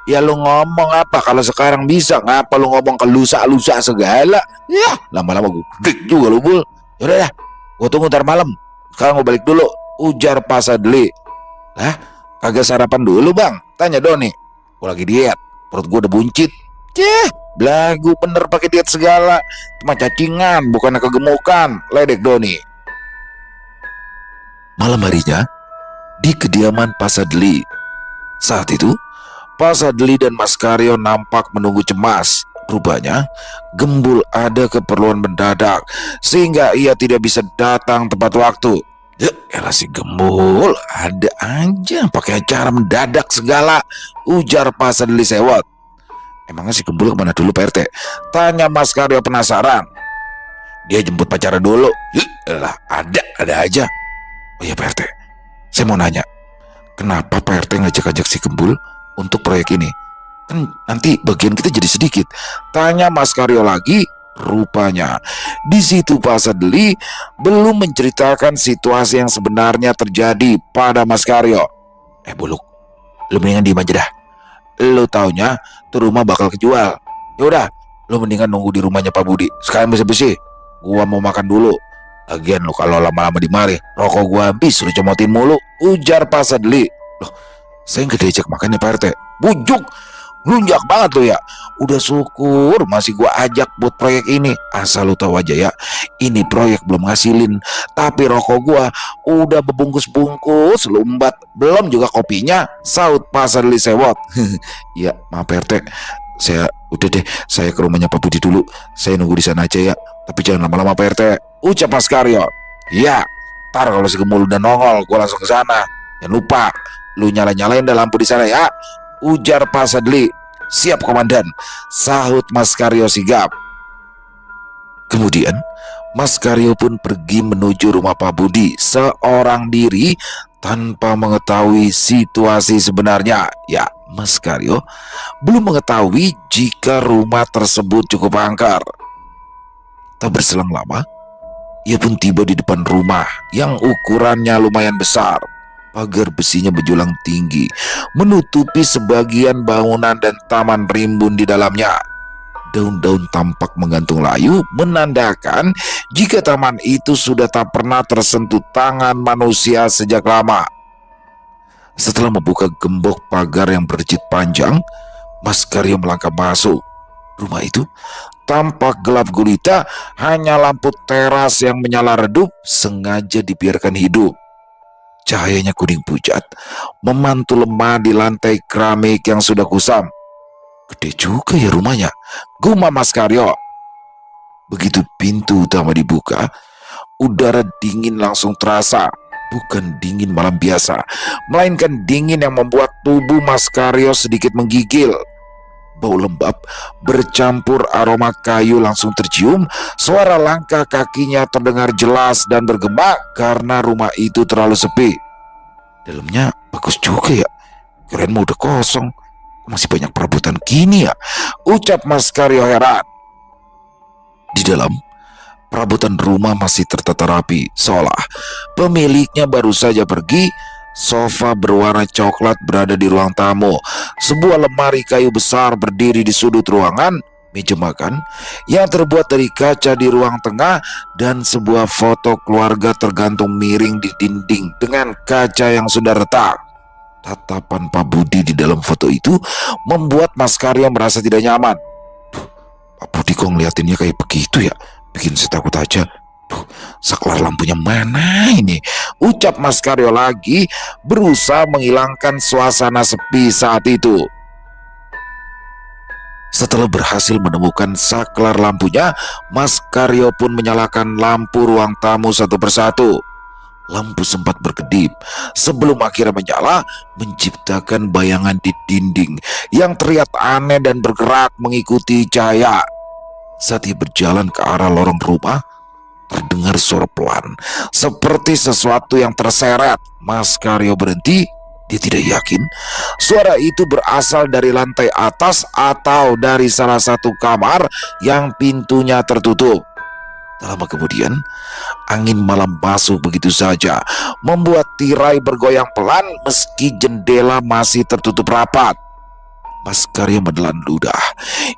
Ya lu ngomong apa kalau sekarang bisa? Ngapa lu ngomong ke lusa-lusa segala? Ya lama-lama gue gede juga lu Bul. Yaudah ya, gue tunggu ntar malam. Sekarang gue balik dulu. Ujar Pak Sadli. Lah kagak sarapan dulu bang? Tanya Doni. Gue lagi diet, perut gue udah buncit. Cih, belagu bener pakai diet segala. Cuma cacingan, bukan kegemukan. Ledek Doni. Malam harinya, di kediaman Pak Sadli. Saat itu, Pak Sadli dan Mas Karyo nampak menunggu cemas. Rupanya, Gembul ada keperluan mendadak, sehingga ia tidak bisa datang tepat waktu. Ya elah si Gembul, ada aja pakai acara mendadak segala, ujar Pak Sadli sewot. Emangnya si Gembul kemana dulu Pak RT? Tanya Mas Karyo penasaran. Dia jemput pacara dulu. Lah ada aja. Oh iya Pak RT, saya mau nanya, kenapa Pak RT ngajak-ajak si Gembul untuk proyek ini? Kan nanti bagian kita jadi sedikit. Tanya Mas Karyo lagi. Rupanya di situ Pak Sadli belum menceritakan situasi yang sebenarnya terjadi pada Mas Karyo. Buluk, lu mendingan diem aja dah. Lu taunya tuh rumah bakal kejual. Yaudah, lu mendingan nunggu di rumahnya Pak Budi. Sekarang bersih-bersih, gua mau makan dulu. Lagian lu kalau lama-lama di mari, rokok gua habis, lu comotin mulu, ujar Pak Sadli. Loh, saya nggak diajak makan ya Pak RT. Bujuk, ngelunjak banget lu ya. Udah syukur masih gua ajak buat proyek ini. Asal lu tahu aja ya, ini proyek belum ngasilin, tapi rokok gua udah berbungkus-bungkus lumbat. Belum juga kopinya, saut Pak Sadli sewot. Ya maaf Pak RT, saya udah deh, saya ke rumahnya Pak Budi dulu. Saya nunggu di sana aja ya, tapi jangan lama-lama Pak RT, ucap Mas Karyo. Ya, ntar kalau si Gembul udah nongol, gua langsung ke sana. Jangan lupa, lu nyalain dah lampu di sana ya, ujar Pak Sadli. Siap komandan, sahut Mas Karyo sigap. Kemudian Mas Karyo pun pergi menuju rumah Pak Budi seorang diri tanpa mengetahui situasi sebenarnya. Ya, Mas Karyo belum mengetahui jika rumah tersebut cukup angker. Tak berselang lama, ia pun tiba di depan rumah yang ukurannya lumayan besar. Pagar besinya menjulang tinggi, menutupi sebagian bangunan dan taman rimbun di dalamnya. Daun-daun tampak menggantung layu, menandakan jika taman itu sudah tak pernah tersentuh tangan manusia sejak lama. Setelah membuka gembok pagar yang berjit panjang, Mas Karyo melangkah masuk. Rumah itu tampak gelap gulita, hanya lampu teras yang menyala redup sengaja dibiarkan hidup. Cahayanya kuning pucat, memantul lemah di lantai keramik yang sudah kusam. Gede juga ya rumahnya, gumam Mas Karyo. Begitu pintu utama dibuka, udara dingin langsung terasa. Bukan dingin malam biasa, melainkan dingin yang membuat tubuh Mas Karyo sedikit menggigil. Bau lembab bercampur aroma kayu langsung tercium. Suara langkah kakinya terdengar jelas dan bergema karena rumah itu terlalu sepi. Dalamnya bagus juga ya, kirain mau udah kosong, masih banyak perabotan gini ya, ucap Mas Karyo heran. Di dalam, perabotan rumah masih tertata rapi, seolah pemiliknya baru saja pergi. Sofa berwarna coklat berada di ruang tamu. Sebuah lemari kayu besar berdiri di sudut ruangan. Meja makan yang terbuat dari kaca di ruang tengah, dan sebuah foto keluarga tergantung miring di dinding dengan kaca yang sudah retak. Tatapan Pak Budi di dalam foto itu membuat Mas Karyo merasa tidak nyaman. Pak Budi kok ngeliatinnya kayak begitu ya, bikin saya takut aja. Saklar lampunya mana ini, ucap Mas Karyo lagi, berusaha menghilangkan suasana sepi saat itu. Setelah berhasil menemukan saklar lampunya, Mas Karyo pun menyalakan lampu ruang tamu satu persatu. Lampu sempat berkedip sebelum akhirnya menyala, menciptakan bayangan di dinding yang terlihat aneh dan bergerak mengikuti cahaya. Saat ia berjalan ke arah lorong rumah, terdengar suara pelan, seperti sesuatu yang terseret. Mas Karyo berhenti. Dia tidak yakin suara itu berasal dari lantai atas atau dari salah satu kamar yang pintunya tertutup. Tak lama kemudian, angin malam masuk begitu saja, membuat tirai bergoyang pelan meski jendela masih tertutup rapat. Mas Karyo menelan ludah.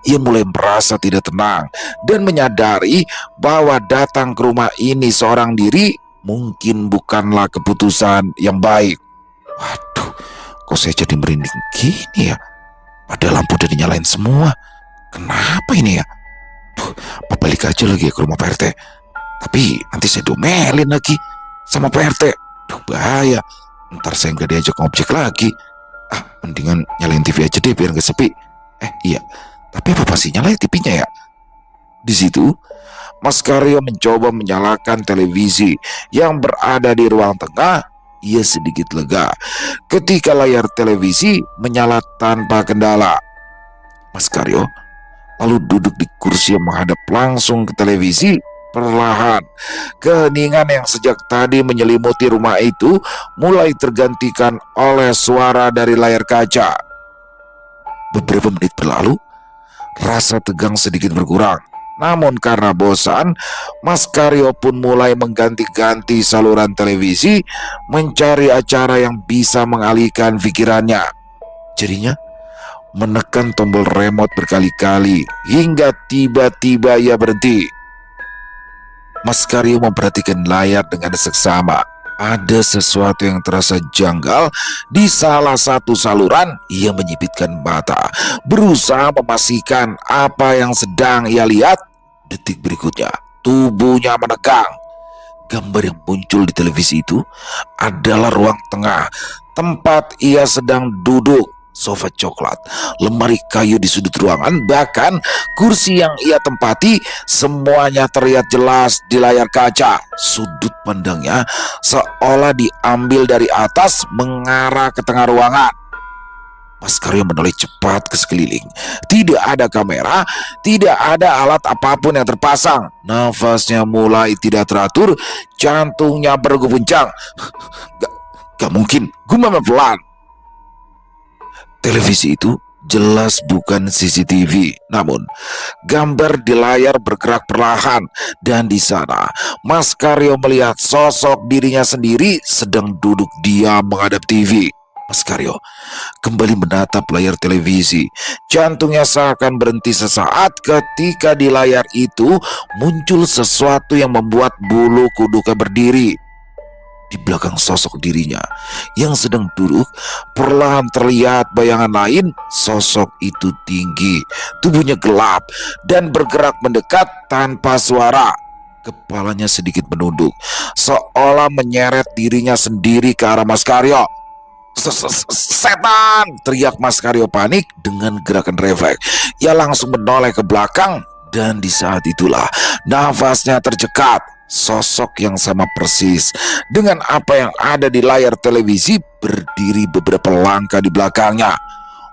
Ia mulai merasa tidak tenang dan menyadari bahwa datang ke rumah ini seorang diri mungkin bukanlah keputusan yang baik. Waduh, kok saya jadi merinding gini ya? Padahal lampu udah dinyalain semua. kenapa ini ya? Apa balik aja lagi ya ke rumah Pak RT? Tapi nanti saya domelin lagi sama Pak RT. Bahaya. Ntar saya nggak diajak ngobjek lagi. Mendingan nyalain TV aja deh biar nggak sepi. Iya. Tapi apa pasti nyalain TV-nya ya? Di situ, Mas Karyo mencoba menyalakan televisi yang berada di ruang tengah. Ia sedikit lega ketika layar televisi menyala tanpa kendala. Mas Karyo lalu duduk di kursi yang menghadap langsung ke televisi. Perlahan, keheningan yang sejak tadi menyelimuti rumah itu mulai tergantikan oleh suara dari layar kaca. Beberapa menit berlalu, rasa tegang sedikit berkurang. Namun karena bosan, Mas Karyo pun mulai mengganti-ganti saluran televisi, mencari acara yang bisa mengalihkan pikirannya. Jadinya menekan tombol remote berkali-kali hingga tiba-tiba ia berhenti. Mas Karyo memperhatikan layar dengan seksama. Ada sesuatu yang terasa janggal di salah satu saluran. Ia menyipitkan mata, berusaha memastikan apa yang sedang ia lihat. Detik berikutnya, tubuhnya menegang. Gambar yang muncul di televisi itu adalah ruang tengah, tempat ia sedang duduk. Sofa coklat, lemari kayu di sudut ruangan, bahkan kursi yang ia tempati, semuanya terlihat jelas di layar kaca. Sudut pandangnya seolah diambil dari atas mengarah ke tengah ruangan. Mas Karyo menoleh cepat ke sekeliling. Tidak ada kamera, tidak ada alat apapun yang terpasang. Nafasnya mulai tidak teratur, jantungnya berguncang. Gak mungkin, gumam pelan. Televisi itu jelas bukan CCTV, namun gambar di layar bergerak perlahan, dan di sana Mas Karyo melihat sosok dirinya sendiri sedang duduk diam menghadap TV. Mas Karyo kembali menatap layar televisi. Jantungnya seakan berhenti sesaat ketika di layar itu muncul sesuatu yang membuat bulu kuduknya berdiri. Di belakang sosok dirinya yang sedang duduk, perlahan terlihat bayangan lain. Sosok itu tinggi, tubuhnya gelap dan bergerak mendekat tanpa suara. Kepalanya sedikit menunduk, seolah menyeret dirinya sendiri ke arah Mas Karyo. Setan! Teriak Mas Karyo panik. Dengan gerakan refleks, ia langsung menoleh ke belakang, dan di saat itulah nafasnya tercekat. Sosok yang sama persis dengan apa yang ada di layar televisi berdiri beberapa langkah di belakangnya.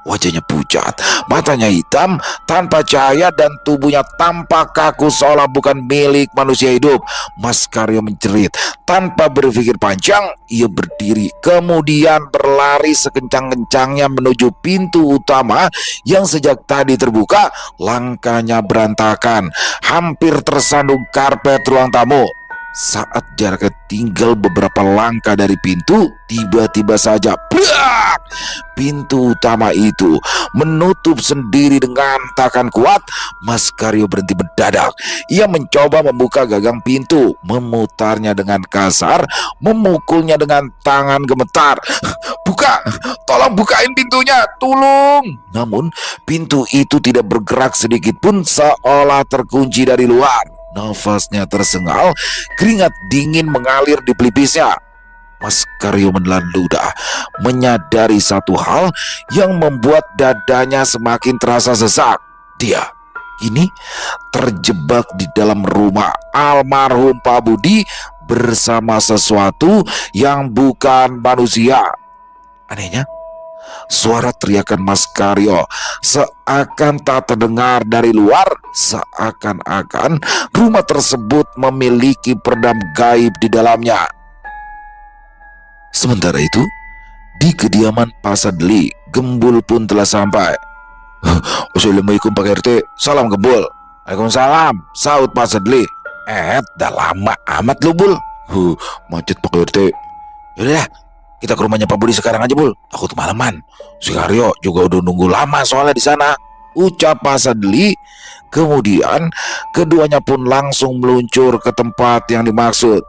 Wajahnya pucat, matanya hitam, tanpa cahaya, dan tubuhnya tampak kaku seolah bukan milik manusia hidup. Mas Karyo menjerit. Tanpa berpikir panjang, ia berdiri, kemudian berlari sekencang-kencangnya menuju pintu utama yang sejak tadi terbuka. Langkahnya berantakan, hampir tersandung karpet ruang tamu. Saat jaraknya tinggal beberapa langkah dari pintu, tiba-tiba saja pintu utama itu menutup sendiri dengan takan kuat. Mas Karyo berhenti mendadak. Ia mencoba membuka gagang pintu, memutarnya dengan kasar, memukulnya dengan tangan gemetar. Buka, tolong bukain pintunya, tolong. Namun pintu itu tidak bergerak sedikit pun, seolah terkunci dari luar. Nafasnya tersengal, keringat dingin mengalir di pelipisnya. Mas Karyo menelan ludah, menyadari satu hal yang membuat dadanya semakin terasa sesak. Dia kini terjebak di dalam rumah almarhum Pak Budi bersama sesuatu yang bukan manusia. Anehnya, suara teriakan Mas Karyo seakan tak terdengar dari luar, seakan-akan rumah tersebut memiliki peredam gaib di dalamnya. Sementara itu, di kediaman Pak Sadli, Gembul pun telah sampai. Assalamualaikum Pak RT. Salam Gembul. Waalaikumsalam, saut Pak Sadli. Dah lama amat lu Bul. Macet Pak RT. Yaudah, kita ke rumahnya Pak Budi sekarang aja Bul. Takut malaman. Si Karyo juga udah nunggu lama soalnya di sana, ucap Pak Sadli. Kemudian keduanya pun langsung meluncur ke tempat yang dimaksud.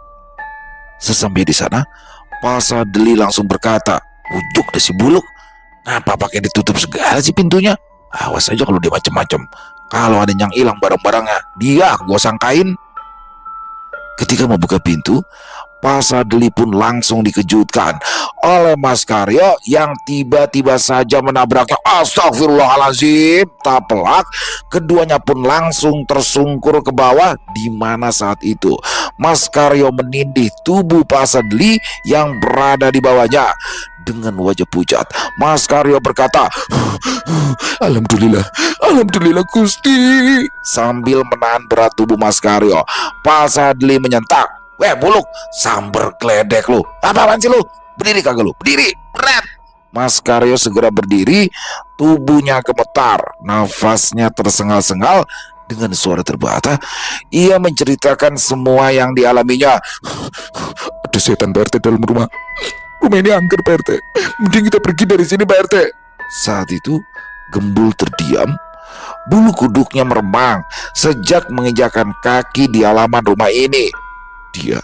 Sesampai di sana, Pak Sadli langsung berkata, "Ujuk deh si buluk. Kenapa pakai ditutup segala sih pintunya? Awas aja kalau dia macem-macem. Kalau ada yang hilang barang-barangnya, dia gua sangkain. Ketika membuka pintu, Pak Sadli pun langsung dikejutkan oleh Mas Karyo yang tiba-tiba saja menabraknya. Astagfirullahaladzim. Tak pelak, keduanya pun langsung tersungkur ke bawah, di mana saat itu Mas Karyo menindih tubuh Pak Sadli yang berada di bawahnya. Dengan wajah pucat, Mas Karyo berkata, Alhamdulillah, Alhamdulillah Gusti. Sambil menahan berat tubuh Mas Karyo, Pak Sadli menyentak, weh buluk, samber geledek lu. Apaan sih lu? Berdiri kagak lu? Berdiri, berat. Mas Karyo segera berdiri, tubuhnya gemetar, nafasnya tersengal-sengal. Dengan suara terbata, ia menceritakan semua yang dialaminya. Ada setan Pak RT dalam rumah. Rumah ini angker Pak RT. Mending kita pergi dari sini Pak RT. Saat itu Gembul terdiam. Bulu kuduknya meremang sejak menginjakan kaki di halaman rumah ini. Dia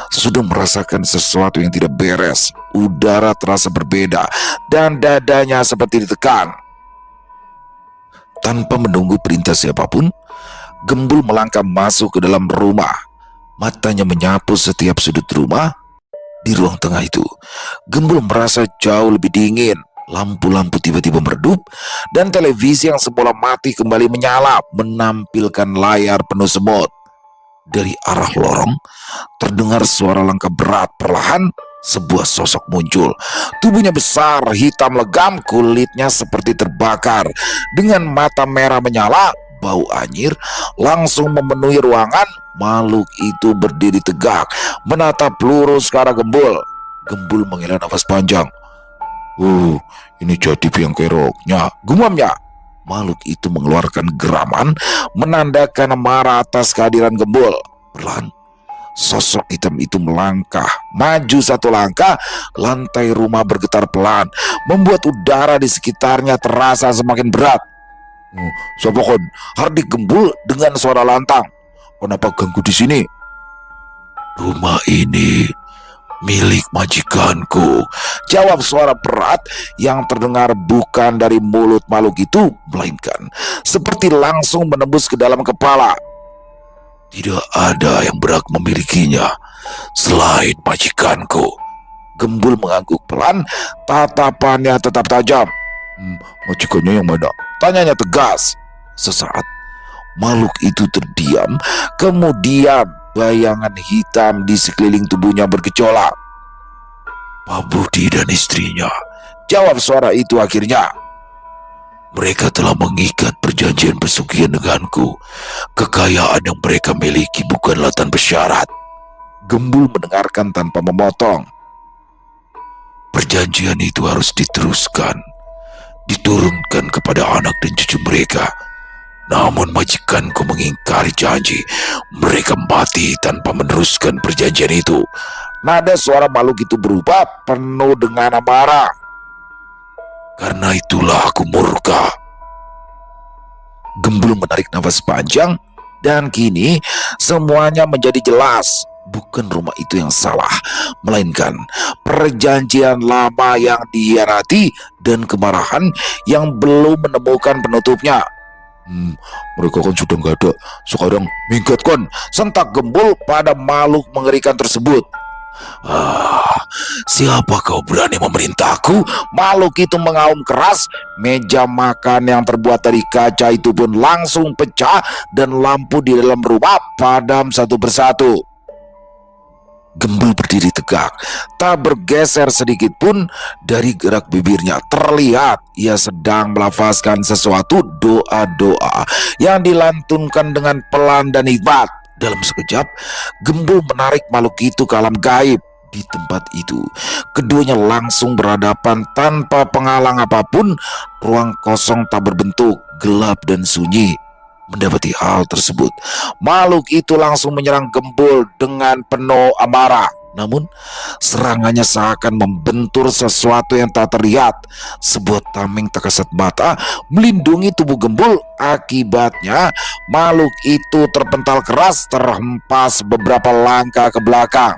sudah merasakan sesuatu yang tidak beres. Udara terasa berbeda dan dadanya seperti ditekan. Tanpa menunggu perintah siapapun, Gembul melangkah masuk ke dalam rumah. Matanya menyapu setiap sudut rumah. Di ruang tengah itu, Gembul merasa jauh lebih dingin. Lampu-lampu tiba-tiba meredup dan televisi yang semula mati kembali menyala, menampilkan layar penuh semut. Dari arah lorong terdengar suara langkah berat. Perlahan sebuah sosok muncul. Tubuhnya besar, hitam legam, kulitnya seperti terbakar. Dengan mata merah menyala, bau anyir langsung memenuhi ruangan. Makhluk itu berdiri tegak, menatap lurus ke arah Gembul. Gembul menghela nafas panjang. Ini jadi biang keroknya, gumamnya. Makhluk itu mengeluarkan geraman, menandakan marah atas kehadiran Gembul. Perlahan, sosok hitam itu melangkah, maju satu langkah. Lantai rumah bergetar pelan, membuat udara di sekitarnya terasa semakin berat. Siapa kon? Hardik Gembul dengan suara lantang. Kenapa ganggu di sini? Rumah ini milik majikanku, jawab suara berat yang terdengar bukan dari mulut makhluk itu, melainkan seperti langsung menembus ke dalam kepala. Tidak ada yang berhak memilikinya selain majikanku. Gembul mengangguk pelan, tatapannya tetap tajam. Majikannya yang mana? Tanyanya tegas. Sesaat makhluk itu terdiam, kemudian bayangan hitam di sekeliling tubuhnya bergejolak. Pak Budi dan istrinya, jawab suara itu akhirnya. Mereka telah mengikat perjanjian pesugihan denganku. Kekayaan yang mereka miliki bukanlah tanpa syarat. Gembul mendengarkan tanpa memotong. Perjanjian itu harus diteruskan, diturunkan kepada anak dan cucu mereka. Namun majikanku mengingkari janji. Mereka mati tanpa meneruskan perjanjian itu. Nada suara makhluk itu berubah, penuh dengan amarah. Karena itulah aku murka. Gembul menarik nafas panjang, dan kini semuanya menjadi jelas. Bukan rumah itu yang salah, melainkan perjanjian lama yang dihianati dan kemarahan yang belum menemukan penutupnya. Mereka kan sudah nggak ada. Sekarang minggat kon, sentak Gembul pada makhluk mengerikan tersebut. Siapa kau berani memerintahku? Makhluk itu mengaum keras. Meja makan yang terbuat dari kaca itu pun langsung pecah dan lampu di dalam rumah padam satu persatu. Gembul berdiri tegak, tak bergeser sedikit pun dari gerak bibirnya. Terlihat ia sedang melafazkan sesuatu, doa-doa yang dilantunkan dengan pelan dan hikmat. Dalam sekejap, Gembul menarik makhluk itu ke alam gaib. Di tempat itu, keduanya langsung berhadapan tanpa penghalang apapun. Ruang kosong tak berbentuk, gelap dan sunyi. Mendapati hal tersebut, makhluk itu langsung menyerang Gembul dengan penuh amarah. Namun serangannya seakan membentur sesuatu yang tak terlihat. Sebuah tameng tak kasat mata melindungi tubuh Gembul. Akibatnya makhluk itu terpental keras, terhempas beberapa langkah ke belakang.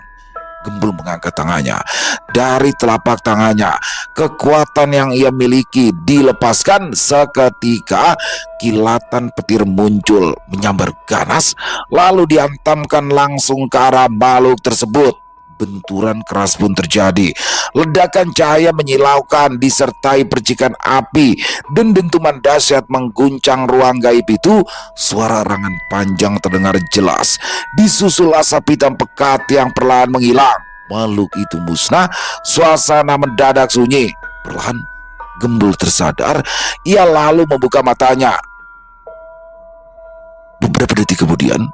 Gembul mengangkat tangannya. Dari telapak tangannya, kekuatan yang ia miliki dilepaskan. Seketika kilatan petir muncul menyambar ganas, lalu dihantamkan langsung ke arah makhluk tersebut. Benturan keras pun terjadi. Ledakan cahaya menyilaukan disertai percikan api dan dentuman dahsyat mengguncang ruang gaib itu. Suara arangan panjang terdengar jelas, disusul asap hitam pekat yang perlahan menghilang. Makhluk itu musnah. Suasana mendadak sunyi. Perlahan Gembul tersadar. Ia lalu membuka matanya. Beberapa detik kemudian,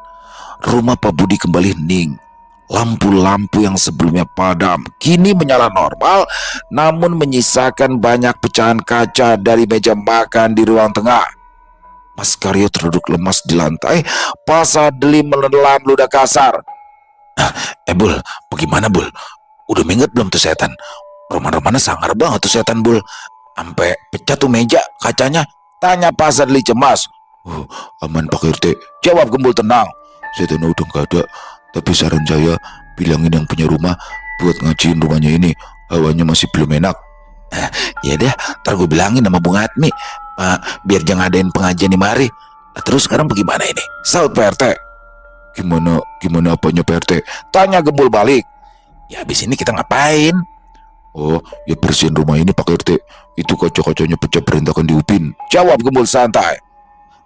rumah Pak Budi kembali hening. Lampu-lampu yang sebelumnya padam kini menyala normal, namun menyisakan banyak pecahan kaca dari meja makan di ruang tengah. Mas Karyo terduduk lemas di lantai. Pak Sadli menelan ludah kasar. Bul, bagaimana Bul? Udah minggat belum tuh setan? Roman-romannya sangar banget tuh setan Bul. Sampai pecah tuh meja kacanya, tanya Pak Sadli cemas. Aman Pak RT, jawab Gembul tenang. Setan udah gak ada. Tapi saran saya, bilangin yang punya rumah buat ngajiin rumahnya ini. Hawanya masih belum enak. Ya deh, ntar gue bilangin sama Bung Atmi, biar jangan adain pengajian di mari. Terus sekarang bagaimana ini? Saud Pak RT. Gimana apanya Pak RT? Tanya Gembul balik. Ya habis ini kita ngapain? Oh, ya bersihin rumah ini Pak RT. Itu kaca-kacanya pecah berantakan di Upin. Jawab Gembul santai.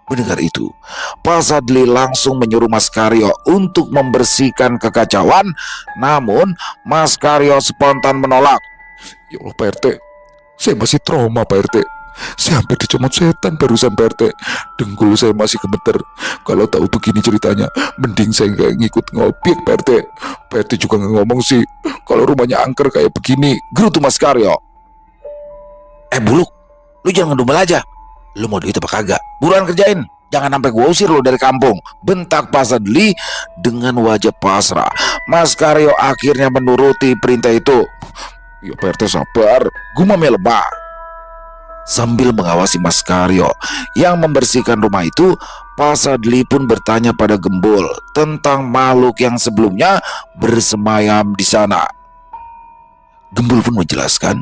Mendengar itu, Pak Sadli langsung menyuruh Mas Karyo untuk membersihkan kekacauan. Namun Mas Karyo spontan menolak. Ya Allah Pak RT, saya masih trauma Pak RT. Saya hampir dicomot setan barusan Pak RT. Dengkul saya masih gemeter. Kalau tahu begini ceritanya, mending saya nggak ngikut ngobik Pak RT. Pak RT juga nggak ngomong sih kalau rumahnya angker kayak begini. Gerutu Mas Karyo. Buluk, lu jangan ngedumel aja. Lu mau duit apa kagak? Buruan kerjain, jangan sampai gua usir lu dari kampung, bentak Pak Sadli dengan wajah pasrah. Mas Karyo akhirnya menuruti perintah itu. Ya Pak RT sabar, gumamnya lemah. Sambil mengawasi Mas Karyo yang membersihkan rumah itu, Pak Sadli pun bertanya pada Gembul tentang makhluk yang sebelumnya bersemayam di sana. Gembul pun menjelaskan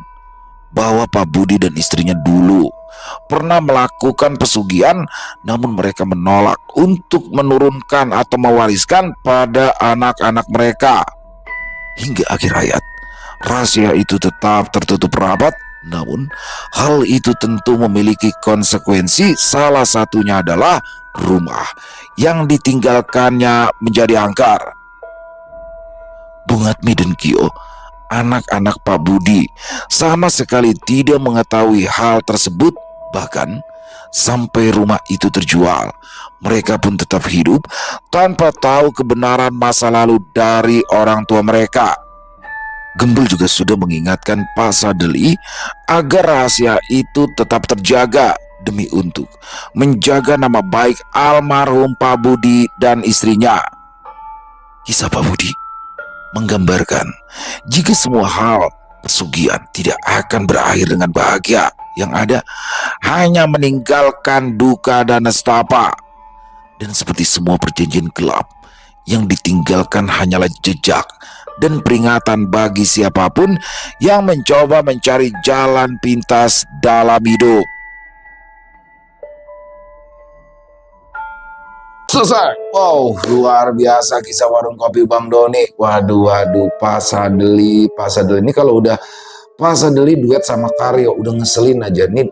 bahwa Pak Budi dan istrinya dulu pernah melakukan pesugihan, namun mereka menolak untuk menurunkan atau mewariskan pada anak-anak mereka. Hingga akhir hayat, rahasia itu tetap tertutup rapat. Namun hal itu tentu memiliki konsekuensi. Salah satunya adalah rumah yang ditinggalkannya menjadi angker. Bung Atmi dan Kio, anak-anak Pak Budi, sama sekali tidak mengetahui hal tersebut. Bahkan sampai rumah itu terjual, mereka pun tetap hidup tanpa tahu kebenaran masa lalu dari orang tua mereka. Gembul juga sudah mengingatkan Pak Sadli agar rahasia itu tetap terjaga demi untuk menjaga nama baik almarhum Pak Budi dan istrinya. Kisah Pak Budi menggambarkan jika semua hal pesugihan tidak akan berakhir dengan bahagia, yang ada hanya meninggalkan duka dan nestapa. Dan seperti semua perjanjian gelap, yang ditinggalkan hanyalah jejak dan peringatan bagi siapapun yang mencoba mencari jalan pintas dalam hidup. Selesai. Wow, luar biasa kisah warung kopi Bang Doni. Waduh, Pak Sadli ini kalau udah Pak Sadli duet sama Karyo udah ngeselin aja. Nih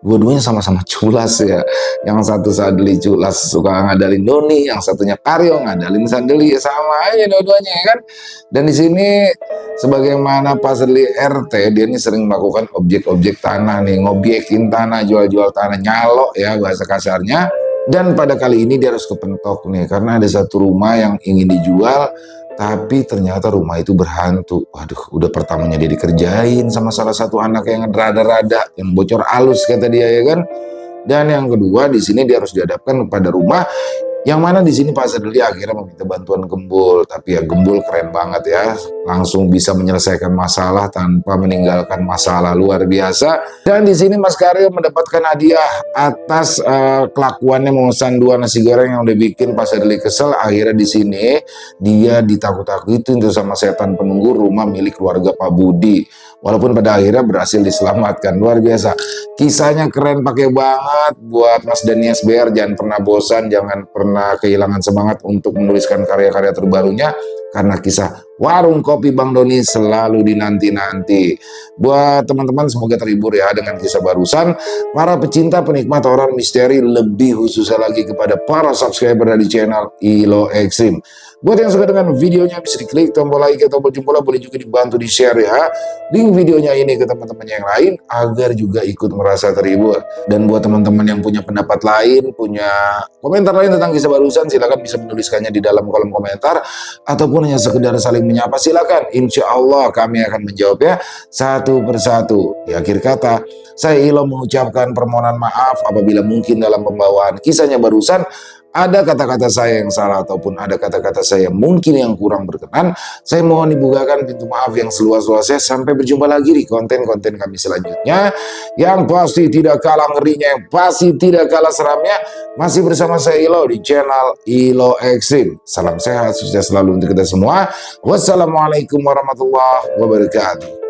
dua-duanya sama-sama culas ya. Yang satu Sadli culas suka ngadalin Doni, yang satunya Karyo ngadalin Sadli, ya sama aja dua-duanya ya kan. Dan di sini sebagaimana Pak Sadli RT, dia ini sering melakukan objek-objek tanah nih, ngobjekin tanah, jual-jual tanah, nyalok ya bahasa kasarnya. Dan pada kali ini dia harus kepentok nih, karena ada satu rumah yang ingin dijual, tapi ternyata rumah itu berhantu. Waduh, udah pertamanya dia dikerjain sama salah satu anak yang rada-rada, yang bocor alus kata dia ya kan. Dan yang kedua di sini dia harus dihadapkan kepada rumah Yang mana di sini Pak Sadili akhirnya meminta bantuan Gembul, tapi ya Gembul keren banget ya, langsung bisa menyelesaikan masalah tanpa meninggalkan masalah, luar biasa. Dan di sini Mas Karyo mendapatkan hadiah atas kelakuannya memesan 2 nasi goreng yang udah bikin Pak Sadili kesel. Akhirnya di sini dia ditakut-takutin tuh sama setan penunggu rumah milik keluarga Pak Budi. Walaupun pada akhirnya berhasil diselamatkan, luar biasa. Kisahnya keren pakai banget buat Mas Dani SBR, jangan pernah bosan, jangan pernah kehilangan semangat untuk menuliskan karya-karya terbarunya karena kisah Warung Kopi Bang Doni selalu dinanti-nanti. Buat teman-teman semoga terhibur ya dengan kisah barusan. Para pecinta penikmat horor misteri, lebih khususnya lagi kepada para subscriber dari channel Ilo Extreme. Buat yang suka dengan videonya bisa diklik tombol like atau tombol jempol, boleh juga dibantu di share ya link videonya ini ke teman-teman yang lain agar juga ikut merasa terhibur. Dan buat teman-teman yang punya pendapat lain, punya komentar lain tentang kisah barusan, silakan bisa menuliskannya di dalam kolom komentar ataupun hanya sekedar saling menyapa, silakan. Insya Allah kami akan menjawab ya satu persatu. Di akhir kata, saya Ilo mengucapkan permohonan maaf apabila mungkin dalam pembawaan kisahnya barusan ada kata-kata saya yang salah ataupun ada kata-kata saya mungkin yang kurang berkenan. Saya mohon dibukakan pintu maaf yang seluas-luasnya. Sampai berjumpa lagi di konten-konten kami selanjutnya yang pasti tidak kalah ngerinya, yang pasti tidak kalah seramnya. Masih bersama saya Ilo di channel Ilo Extreme. Salam sehat, sukses selalu untuk kita semua. Wassalamualaikum warahmatullahi wabarakatuh.